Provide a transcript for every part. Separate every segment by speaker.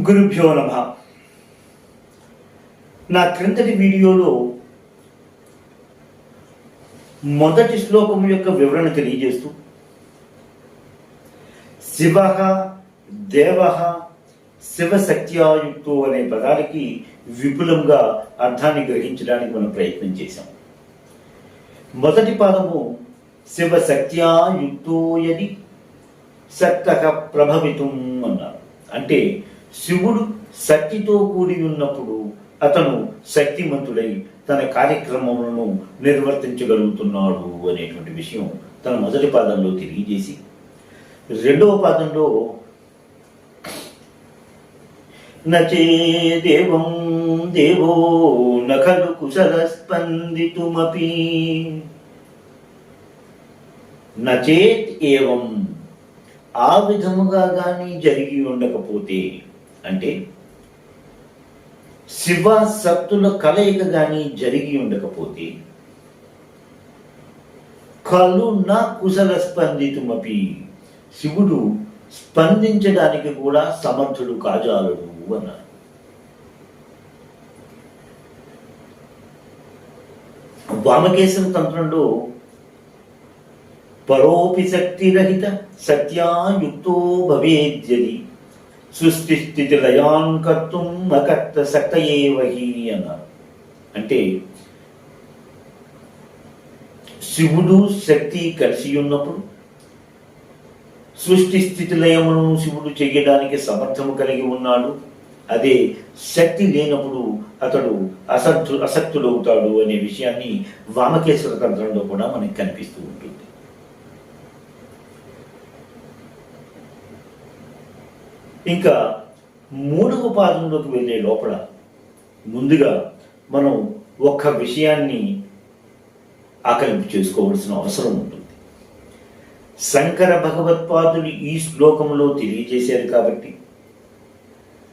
Speaker 1: గురుభ్యో నమః. నా క్రిందటి వీడియోలో మొదటి శ్లోకం యొక్క వివరణ తెలియజేస్తూ శివః దేవః శివశక్త్యాయుక్తో అనే పదాలకి విపులంగా అర్థాన్ని గ్రహించడానికి మనం ప్రయత్నం చేశాం. మొదటి పాదము శివశక్త్యాయుక్తో యది శక్తః ప్రభవితుం అన్నారు. అంటే శివుడు శక్తితో కూడి ఉన్నప్పుడు అతను శక్తిమంతుడై తన కార్యక్రమములను నిర్వర్తించగలుగుతున్నాడు అనేటువంటి విషయం తన మొదటి పాదంలో తెలియజేసి, రెండవ పాదంలో నచేదేవం దేవో నఖలు కుశల స్పందితుమపి నచేత్ ఏవం ఆ విధముగా కానీ జరిగి ఉండకపోతే, అంటే శివ శక్తుల కలయిక కానీ జరిగి ఉండకపోతే కలు నా కుశల స్పందితుమపి శివుడు స్పందించడానికి కూడా సమర్థుడు కాజాలడు అన్నారు. వామకేశవ తంత్రంలో పరోపి శక్తిరహిత సత్యాయుక్తో భవేద్యది సృష్టి స్థితి లయాన్ కర్తుం అకర్త శక్తయేవహి అన్నారు. అంటే శివుడు శక్తి కలిసి ఉన్నప్పుడు సృష్టి స్థితి లయమును శివుడు చేయడానికి సమర్థము కలిగి ఉన్నాడు. అదే శక్తి లేనప్పుడు అతడు అసక్తుడవుతాడు అనే విషయాన్ని వామకేశ్వర తంత్రంలో కూడా మనకి కనిపిస్తూ ఉంటుంది. ఇంకా మూడవ పాదంలోకి వెళ్ళే లోపల ముందుగా మనం ఒక్క విషయాన్ని ఆకలింపు చేసుకోవాల్సిన అవసరం ఉంటుంది. శంకర భగవత్పాదులు ఈ శ్లోకంలో తెలియజేశారు కాబట్టి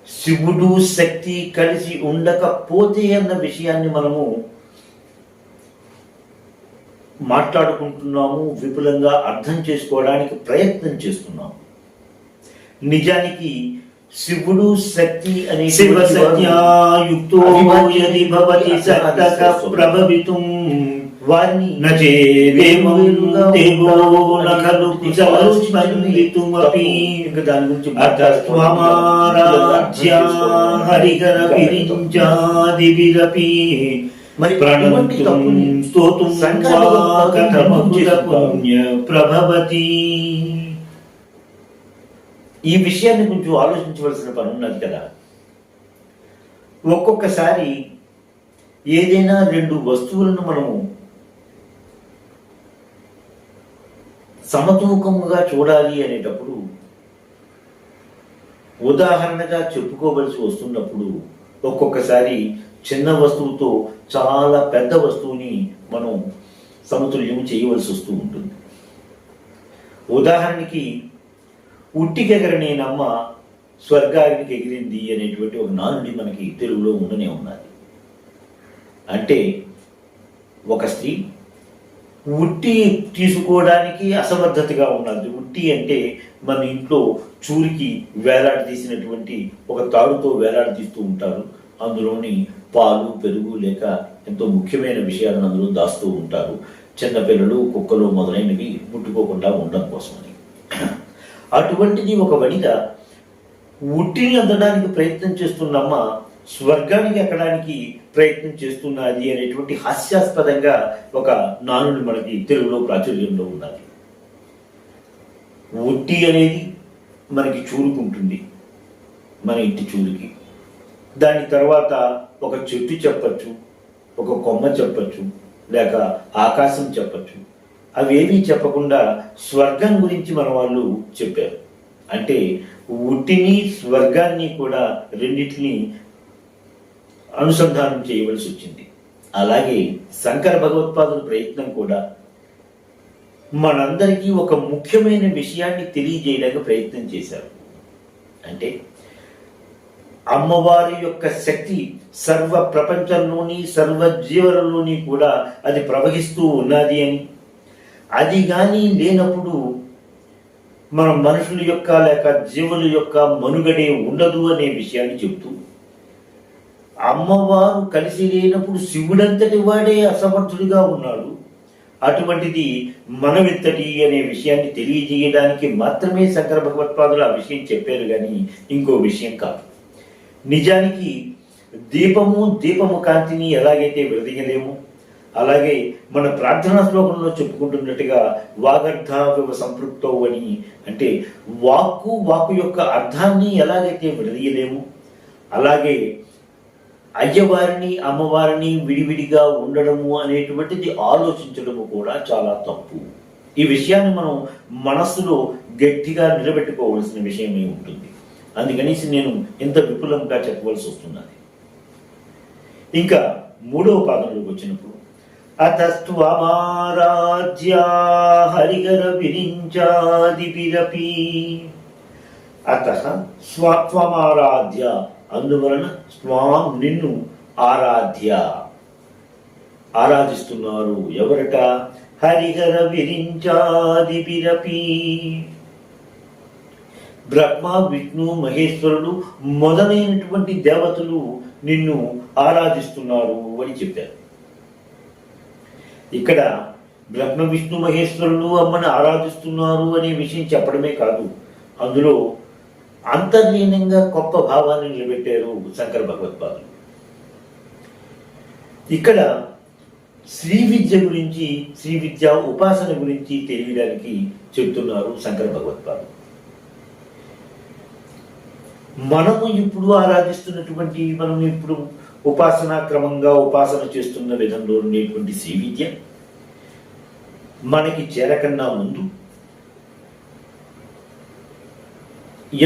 Speaker 1: శివుడు శక్తి కలిసి ఉండకపోతే అన్న విషయాన్ని మనము మాట్లాడుకుంటున్నాము, విపులంగా అర్థం చేసుకోవడానికి ప్రయత్నం చేస్తున్నాము. నిజానికి శివుడు శక్తి అనే శివశక్త్యాయుక్తో యది భవతి శక్తః ప్రభవితుం వారిని నచేదేవం దేవో నఖలు కుశల స్పందితుమపి దాని గురించి అతస్త్వమారాధ్య హరిహర విరించాదివిరపి మరి ప్రణవంతుం స్తోతుం కథమకుల పుణ్య ప్రభవతి. ఈ విషయాన్ని కొంచెం ఆలోచించవలసిన పని ఉన్నది కదా. ఒక్కొక్కసారి ఏదైనా రెండు వస్తువులను మనము సమతూకముగా చూడాలి అనేటప్పుడు, ఉదాహరణగా చెప్పుకోవలసి వస్తున్నప్పుడు ఒక్కొక్కసారి చిన్న వస్తువుతో చాలా పెద్ద వస్తువుని మనం సమతుల్యం చేయవలసి వస్తూ ఉంటుంది. ఉదాహరణకి ఉట్టికెగరనేనమ్మ స్వర్గానికి ఎగిరింది అనేటువంటి ఒక నానుడి మనకి తెలుగులో ఉండనే ఉన్నది. అంటే ఒక స్త్రీ ఉట్టి తీసుకోవడానికి అసమర్థతగా ఉన్నది. ఉట్టి అంటే మన ఇంట్లో చూరికి వేలాడదీసినటువంటి ఒక తాడుతో వేలాడదీస్తూ ఉంటారు. అందులోని పాలు పెరుగు లేక ఎంతో ముఖ్యమైన విషయాలను అందులో దాస్తూ ఉంటారు. చిన్నపిల్లలు కుక్కలు మొదలైనవి ముట్టుకోకుండా ఉండడం కోసమని. అటువంటిది ఒక వనిత ఉట్టిని అందడానికి ప్రయత్నం చేస్తున్నమ్మ స్వర్గానికి ఎక్కడానికి ప్రయత్నం చేస్తున్నది అనేటువంటి హాస్యాస్పదంగా ఒక నానుడి మనకి తెలుగులో ప్రాచుర్యంలో ఉన్నది. ఉట్టి అనేది మనకి చూరుకుంటుంది, మన ఇంటి చూరుకి. దాని తర్వాత ఒక చెట్టు చెప్పచ్చు, ఒక కొమ్మ చెప్పచ్చు, లేక ఆకాశం చెప్పచ్చు. అవేమీ చెప్పకుండా స్వర్గం గురించి మన వాళ్ళు చెప్పారు. అంటే ఉట్టిని స్వర్గాన్ని కూడా రెండింటిని అనుసంధానం చేయవలసి వచ్చింది. అలాగే శంకర భగవత్పాదుల ప్రయత్నం కూడా మనందరికీ ఒక ముఖ్యమైన విషయాన్ని తెలియజేయడానికి ప్రయత్నం చేశారు. అంటే అమ్మవారి యొక్క శక్తి సర్వ ప్రపంచంలోని సర్వ జీవులలోని కూడా అది ప్రవహిస్తూ ఉన్నది అని, అది కానీ లేనప్పుడు మన మనుషుల యొక్క లేక జీవుల యొక్క మనుగడే ఉండదు అనే విషయాన్ని చెబుతూ, అమ్మవారు కలిసి లేనప్పుడు శివుడంతటి వాడే అసమర్థుడిగా ఉన్నాడు, అటువంటిది మనమిత్తటి అనే విషయాన్ని తెలియజేయడానికి మాత్రమే శంకర భగవత్పాదులు ఆ విషయం చెప్పారు, కానీ ఇంకో విషయం కాదు. నిజానికి దీపము కాంతిని ఎలాగైతే విడదీయలేము, అలాగే మన ప్రార్థనా శ్లోకంలో చెప్పుకుంటున్నట్టుగా వాగర్థావివ సంపృక్తవు అని, అంటే వాక్కు యొక్క అర్థాన్ని ఎలాగైతే విడదీయలేము, అలాగే అయ్యవారిని అమ్మవారిని విడివిడిగా ఉండడము అనేటువంటిది ఆలోచించడము కూడా చాలా తప్పు. ఈ విషయాన్ని మనం మనస్సులో గట్టిగా నిలబెట్టుకోవలసిన విషయమే ఉంటుంది. అందుకనేసి నేను ఇంత విపులంగా చెప్పవలసి వస్తున్నది. ఇంకా 3వ పాదంలోకి వచ్చినప్పుడు, అతస్త్వమారాధ్యా హరిగర విరించాదిపిరపి, అతః స్వత్వమారాధ్య, అందువలన స్వాం నిన్ను ఆరాధిస్తున్నారు. ఎవరట? హరిహర విరించాదిపిరపి, బ్రహ్మ విష్ణు మహేశ్వరుడు మొదలైనటువంటి దేవతలు నిన్ను ఆరాధిస్తున్నారు అని చెప్పారు. ఇక్కడ బ్రహ్మ విష్ణు మహేశ్వరులు అమ్మని ఆరాధిస్తున్నారు అనే విషయం చెప్పడమే కాదు, అందులో అంతర్లీనంగా గొప్ప భావాన్ని నిలబెట్టారు శంకర భగవత్పాదులు. ఇక్కడ శ్రీ విద్య గురించి, శ్రీ విద్య ఉపాసన గురించి తెలియడానికి చెబుతున్నారు శంకర భగవత్పాదులు. మనము ఇప్పుడు ఆరాధిస్తున్నటువంటి, మనం ఇప్పుడు ఉపాసనా క్రమంగా ఉపాసన చేస్తున్న విధంలో ఉండేటువంటి శ్రీ విద్య మనకి చేరకన్నా ముందు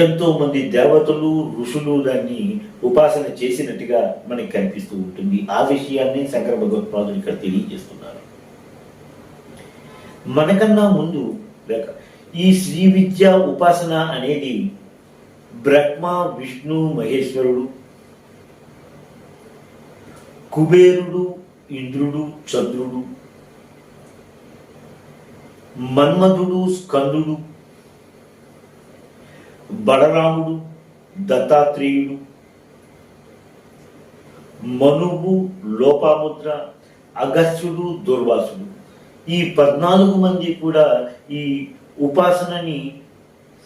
Speaker 1: ఎంతో మంది దేవతలు ఋషులు దాన్ని ఉపాసన చేసినట్టుగా మనకి కనిపిస్తూ ఉంటుంది. ఆ విషయాన్ని శంకర భగవత్పాదులు ఇక్కడ తెలియజేస్తున్నారు. మనకన్నా ముందు లేక ఈ శ్రీ విద్య ఉపాసన అనేది బ్రహ్మ విష్ణు మహేశ్వరుడు, కుబేరుడు, ఇంద్రుడు, చంద్రుడు, మన్మధుడు, స్కందుడు, బలరాముడు, దత్తాత్రేయుడు, మనువు, లోపాముద్ర, అగస్త్యుడు, దుర్వాసుడు, ఈ 14 మంది కూడా ఈ ఉపాసనని,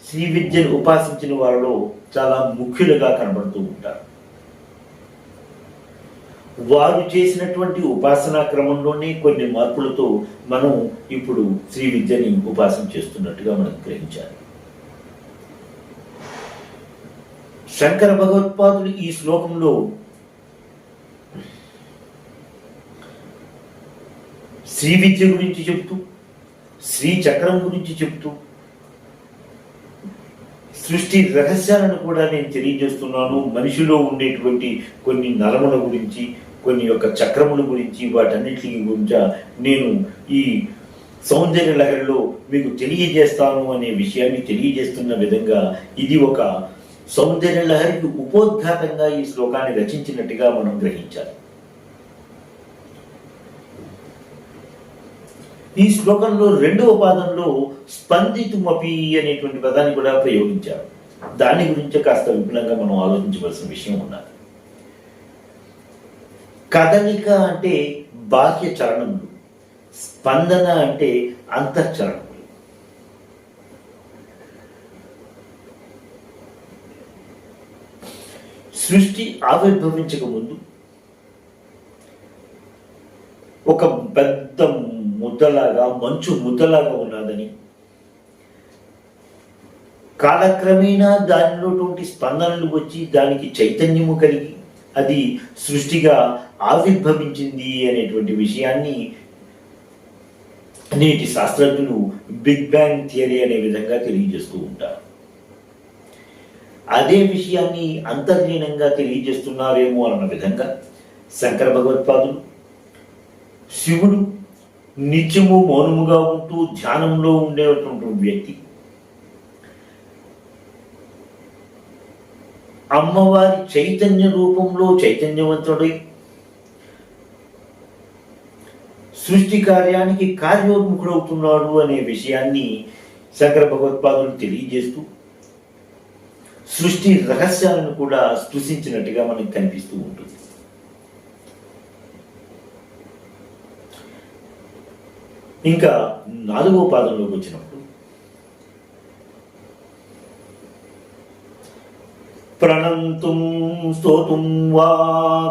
Speaker 1: శ్రీ విద్యను ఉపాసించిన వారిలో చాలా ముఖ్యులుగా కనబడుతూ ఉంటారు. వారు చేసినటువంటి ఉపాసనా క్రమంలోనే కొన్ని మార్పులతో మనం ఇప్పుడు శ్రీ విద్యని ఉపాసన చేస్తున్నట్టుగా మనం గ్రహించాలి. శంకర భగవత్పాదులు ఈ శ్లోకంలో శ్రీ విద్య గురించి చెప్తూ, శ్రీ చక్రం గురించి చెప్తూ, సృష్టి రహస్యాలను కూడా నేను తెలియజేస్తున్నాను, మనిషిలో ఉండేటువంటి కొన్ని నరముల గురించి, కొన్ని యొక్క చక్రముల గురించి, వాటన్నిటి గురించి నేను ఈ సౌందర్య లహరిలో మీకు తెలియజేస్తాను అనే విషయాన్ని తెలియజేస్తున్న విధంగా ఇది ఒక సౌందర్య లహరికి ఉపోద్ఘాతంగా ఈ శ్లోకాన్ని రచించినట్టుగా మనం గ్రహించాలి. ఈ శ్లోకంలో 2వ పాదంలో స్పందితుమపి అనేటువంటి పదాన్ని కూడా ప్రయోగించారు. దాని గురించి కాస్త విపులంగా మనం ఆలోచించవలసిన విషయం ఉన్నది. కదలిక అంటే బాహ్య చరణములు, స్పందన అంటే అంతఃచరణములు. సృష్టి ఆవిర్భవించక ముందు ఒక పెద్ద ముద్దలాగా, మంచు ముద్దలాగా ఉన్నదని, కాలక్రమేణా దానిలోటువంటి స్పందనలు వచ్చి దానికి చైతన్యము కలిగి అది సృష్టిగా ఆవిర్భవించింది అనేటువంటి విషయాన్ని నేటి శాస్త్రజ్ఞులు బిగ్ బ్యాంగ్ థియరీ అనే విధంగా తెలియజేస్తూ ఉంటారు. అదే విషయాన్ని అంతర్లీనంగా తెలియజేస్తున్నారేమో అన్న విధంగా శంకర భగవత్పాదులు శివుడు నిత్యము మౌనముగా ఉంటూ ధ్యానంలో ఉండేటువంటి వ్యక్తి, అమ్మవారి చైతన్య రూపంలో చైతన్యవంతుడై సృష్టి కార్యానికి కార్యోన్ముఖుడవుతున్నాడు అనే విషయాన్ని శంకర భగవత్పాదులు తెలియజేస్తూ సృష్టి రహస్యాలను కూడా స్పృశించినట్టుగా మనకు కనిపిస్తూ ఉంటుంది. ఇంకా 4వ పాదంలోకి వచ్చినప్పుడు ప్రణంతుం స్తోతుం వా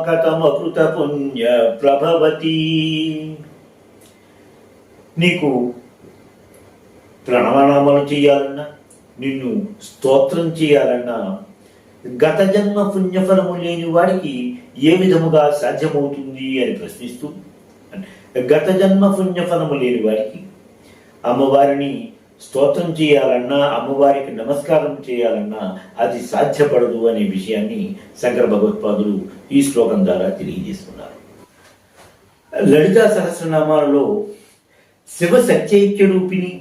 Speaker 1: కథమకృత పుణ్య ప్రభవతి. నీకు ప్రణవనామాలు చేయాలన్నా, నిన్ను స్తోత్రం చేయాలన్నా గత జన్మ పుణ్యఫలము లేని వాడికి ఏ విధముగా సాధ్యమవుతుంది అని ప్రశ్నిస్తూ, గత జన్మ పుణ్యఫలము లేని వాడికి అమ్మవారిని స్తోత్రం చేయాలన్నా, అమ్మవారికి నమస్కారం చేయాలన్నా అది సాధ్యపడదు అనే విషయాన్ని శంకర భగవత్పాదులు ఈ శ్లోకం ద్వారా తెలియజేస్తున్నారు. లలితా సహస్రనామాలలో శివ సత్యైక్య రూపిణి,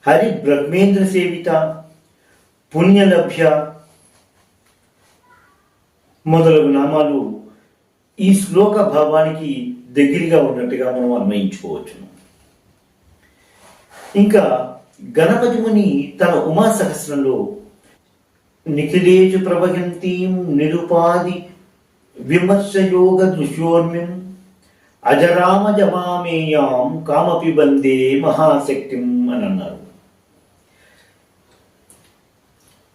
Speaker 1: హరి బ్రహ్మేంద్ర సేవిత, పుణ్యలభ్య మొదలగు నామాలు ఈ శ్లోక భావానికి దగ్గరగా ఉన్నట్టుగా మనం అన్వయించుకోవచ్చు. ఇంకా గణపతి ముని తన ఉమా సహస్రంలో నిఖిలేషు ప్రవహంతీం నిరుపాది విమర్శయోగ దృశ్యోర్మిం అజరామజమామేయాం కామపి బందే మహాశక్తిం అని అన్నారు.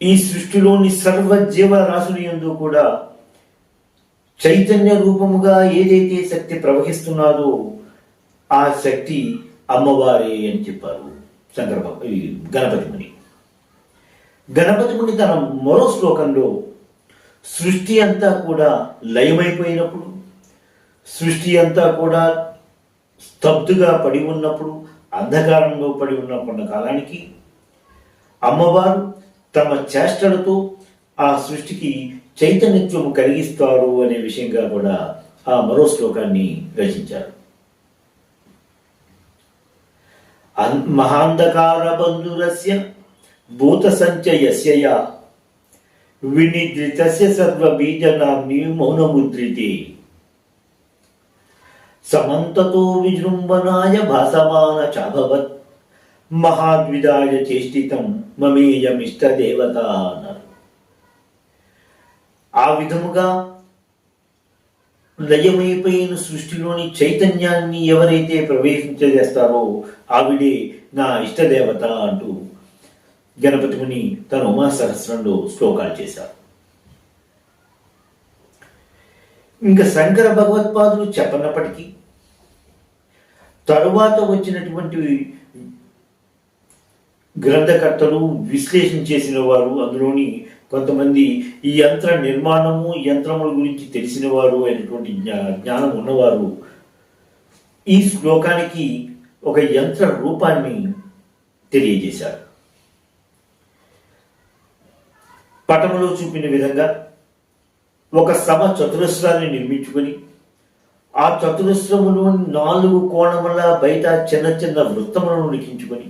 Speaker 1: ఈ సృష్టిలోని సర్వ జీవరాశుల యందు కూడా చైతన్య రూపముగా ఏదైతే శక్తి ప్రవహిస్తున్నదో ఆ శక్తి అమ్మవారే అని చెప్పారు గణపతి ముని. గణపతి ముని తన మరో శ్లోకంలో సృష్టి అంతా కూడా లయమైపోయినప్పుడు, సృష్టి అంతా కూడా స్తబ్దుగా పడి ఉన్నప్పుడు, అంధకారంలో పడి ఉన్న కాలానికి అమ్మవారు తమ చేష్టలతో ఆ సృష్టికి చైతన్యత్వము కలిగిస్తారు అనే విషయంగా కూడా ఆ మరో శ్లోకాన్ని రచించారు. మహాంధకార బంధురస్య భూత సంచయస్య వినిద్రితస్య సర్వ బీజనామ్ని మౌనముద్రితే సమంతతో విజృంభనాయ భాసమాన చాభవత్ మహాద్విదాయ చేష్టితం మమేయమిష్ట దేవత అన్నారు. ఆ విధముగా లయమైపోయిన సృష్టిలోని చైతన్యాన్ని ఎవరైతే ప్రవేశించేస్తారో ఆవిడే నా ఇష్టదేవత అంటూ గణపతి ముని తన ఉమా సహస్రంలో శ్లోకాలు చేశారు. ఇంకా శంకర భగవత్పాదులు చెప్పనప్పటికీ తరువాత వచ్చినటువంటి గ్రంథకర్తలు విశ్లేషణ చేసిన వారు, అందులోని కొంతమంది ఈ యంత్ర నిర్మాణము, యంత్రముల గురించి తెలిసిన వారు అయినటువంటి జ్ఞానం ఉన్నవారు ఈ శ్లోకానికి ఒక యంత్ర రూపాన్ని తెలియజేశారు. పటములో చూపిన విధంగా ఒక సమ చతురస్రాన్ని నిర్మించుకొని ఆ చతురస్రములో 4 కోణముల బయట చిన్న చిన్న వృత్తములను లిఖించుకొని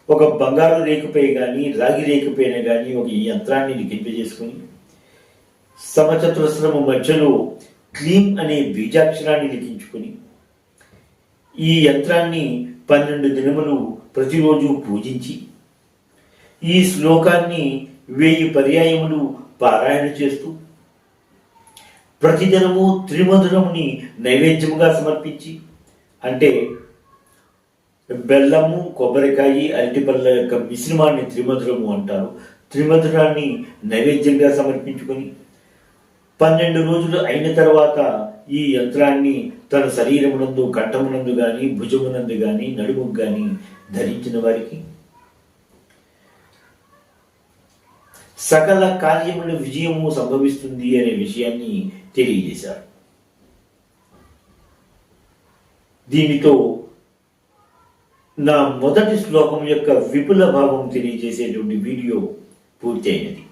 Speaker 1: ఒక బంగారు రేకుపై కానీ రాగి రేకుపైన కానీ ఒక యంత్రాన్ని లిఖింపజేసుకొని సమచతురస్రము మధ్యలో క్లీం అనే బీజాక్షరాన్ని లిఖించుకొని ఈ యంత్రాన్ని 12 దినములు ప్రతిరోజు పూజించి ఈ శ్లోకాన్ని 1000 పర్యాయములు పారాయణ చేస్తూ ప్రతిదినము త్రిమధురముని నైవేద్యముగా సమర్పించి, అంటే బెల్లము, కొబ్బరికాయ, అరటిపళ్ళ యొక్క మిశ్రమాన్ని త్రిమధురము అంటారు. త్రిమధురాన్ని నైవేద్యంగా సమర్పించుకొని 12 రోజులు అయిన తర్వాత ఈ యంత్రాన్ని తన శరీరమునందు, కంఠమునందు కానీ, భుజమునందు కానీ, నడుముకు కానీ ధరించిన వారికి సకల కార్యముల విజయము సంభవిస్తుంది అనే విషయాన్ని తెలియజేశారు. దీనితో నా మొదటి శ్లోకం యొక్క విపుల భావం తెలియజేసేటువంటి వీడియో పూర్తయినది.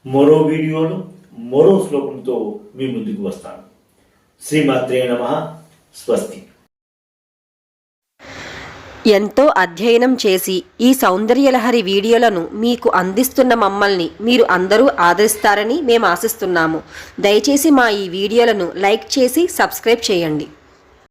Speaker 1: మరో వీడియోలో మరో శ్లోకంతో మీ ముందుకు వస్తాను. శ్రీమాత్రే నమః. స్వస్తి.
Speaker 2: ఎంతో అధ్యయనం చేసి ఈ సౌందర్యలహరి వీడియోలను మీకు అందిస్తున్న మమ్మల్ని మీరు అందరూ ఆదరిస్తారని మేము ఆశిస్తున్నాము. దయచేసి మా ఈ వీడియోలను లైక్ చేసి సబ్స్క్రైబ్ చేయండి.